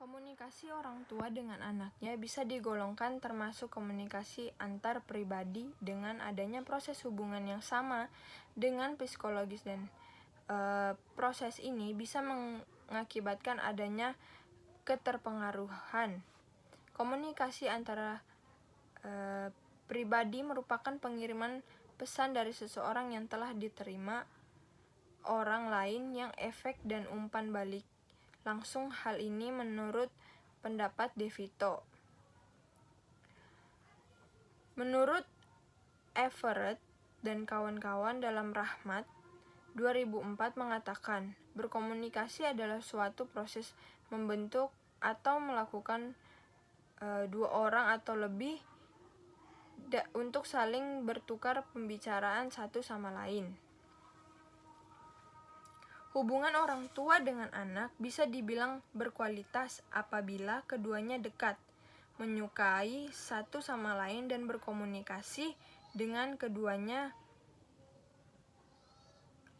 Komunikasi orang tua dengan anaknya bisa digolongkan termasuk komunikasi antar pribadi dengan adanya proses hubungan yang sama dengan psikologis dan proses ini bisa mengakibatkan adanya keterpengaruhan. Komunikasi antara pribadi merupakan pengiriman pesan dari seseorang yang telah diterima orang lain yang efek dan umpan balik langsung. Hal ini menurut pendapat De Vito. Menurut Everett dan kawan-kawan dalam Rahmat 2004 mengatakan, berkomunikasi adalah suatu proses membentuk atau melakukan dua orang atau lebih untuk saling bertukar pembicaraan satu sama lain. Hubungan orang tua dengan anak bisa dibilang berkualitas apabila keduanya dekat, menyukai satu sama lain dan berkomunikasi dengan keduanya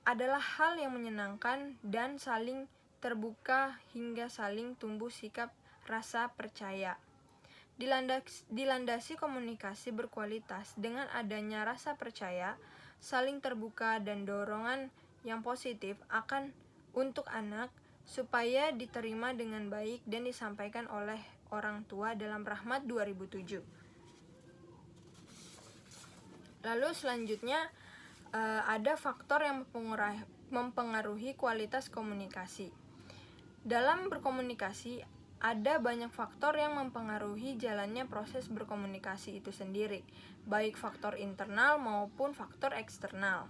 adalah hal yang menyenangkan dan saling terbuka hingga saling tumbuh sikap rasa percaya. Dilandasi komunikasi berkualitas dengan adanya rasa percaya, saling terbuka dan dorongan yang positif untuk anak supaya diterima dengan baik dan disampaikan oleh orang tua dalam Rahmat 2007. Lalu selanjutnya ada faktor yang mempengaruhi kualitas komunikasi. Dalam berkomunikasi ada banyak faktor yang mempengaruhi jalannya proses berkomunikasi itu sendiri, baik faktor internal maupun faktor eksternal.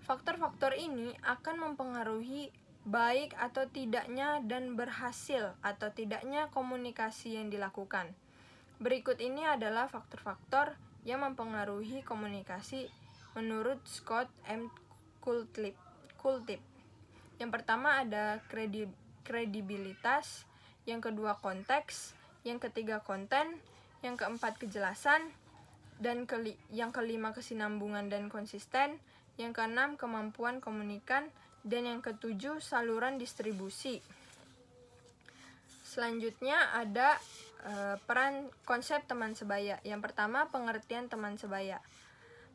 Faktor-faktor ini akan mempengaruhi baik atau tidaknya dan berhasil atau tidaknya komunikasi yang dilakukan. Berikut ini adalah faktor-faktor yang mempengaruhi komunikasi menurut Scott M. Kultip. Yang pertama ada kredibilitas, yang kedua konteks, yang ketiga konten, yang keempat kejelasan, dan yang kelima kesinambungan dan konsisten, yang keenam kemampuan komunikan, dan yang ketujuh saluran distribusi. Selanjutnya ada peran konsep teman sebaya. Yang pertama, pengertian teman sebaya.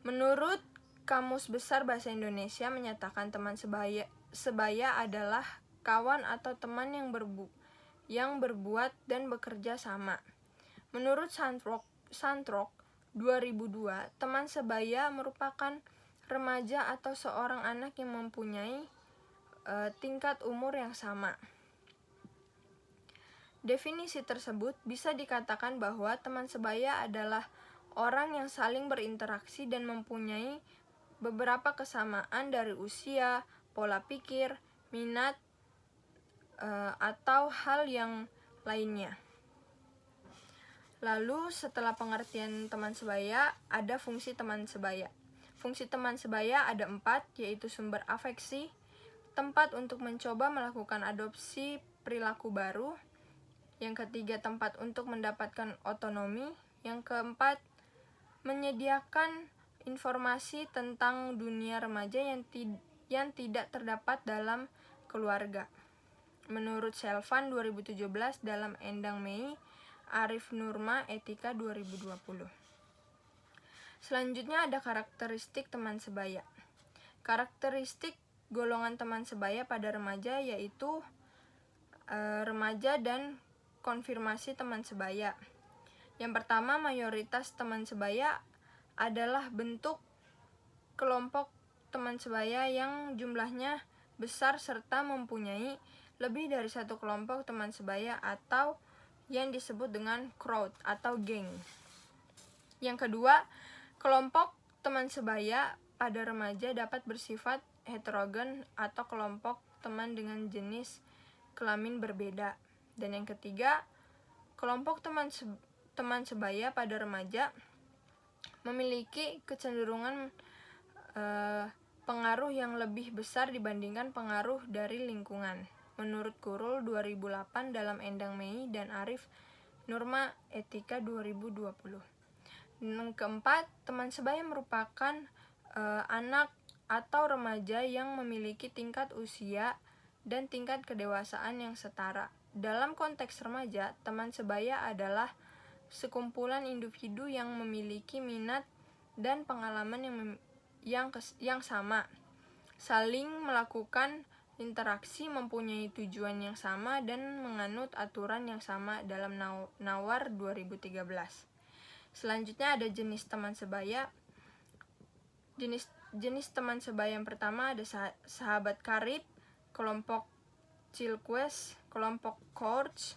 Menurut Kamus Besar Bahasa Indonesia menyatakan teman sebaya adalah kawan atau teman yang berbuat dan bekerja sama. Menurut Santrok 2002, teman sebaya merupakan remaja atau seorang anak yang mempunyai tingkat umur yang sama. Definisi tersebut bisa dikatakan bahwa teman sebaya adalah orang yang saling berinteraksi dan mempunyai beberapa kesamaan dari usia, pola pikir, minat, atau hal yang lainnya. Lalu setelah pengertian teman sebaya, ada fungsi teman sebaya. Fungsi teman sebaya ada 4, yaitu sumber afeksi, tempat untuk mencoba melakukan adopsi perilaku baru, yang ketiga tempat untuk mendapatkan otonomi, yang keempat menyediakan informasi tentang dunia remaja yang tidak terdapat dalam keluarga. Menurut Selvan 2017 dalam Endang Mei, Arif Nurma Etika 2020. Selanjutnya ada karakteristik teman sebaya. Karakteristik golongan teman sebaya pada remaja yaitu remaja dan konfirmasi teman sebaya. Yang pertama, mayoritas teman sebaya adalah bentuk kelompok teman sebaya yang jumlahnya besar serta mempunyai lebih dari satu kelompok teman sebaya atau yang disebut dengan crowd atau geng. Yang kedua, kelompok teman sebaya pada remaja dapat bersifat heterogen atau kelompok teman dengan jenis kelamin berbeda. Dan yang ketiga, kelompok teman sebaya pada remaja memiliki kecenderungan pengaruh yang lebih besar dibandingkan pengaruh dari lingkungan. Menurut Kurul 2008 dalam Endang Mei dan Arif Nurma Etika 2020. Yang keempat, teman sebaya merupakan anak atau remaja yang memiliki tingkat usia dan tingkat kedewasaan yang setara. Dalam konteks remaja, teman sebaya adalah sekumpulan individu yang memiliki minat dan pengalaman yang sama, saling melakukan interaksi, mempunyai tujuan yang sama, dan menganut aturan yang sama dalam Nawar 2013. Selanjutnya ada jenis teman sebaya. Jenis teman sebaya yang pertama ada sahabat karib, kelompok Chilquest, kelompok Courage,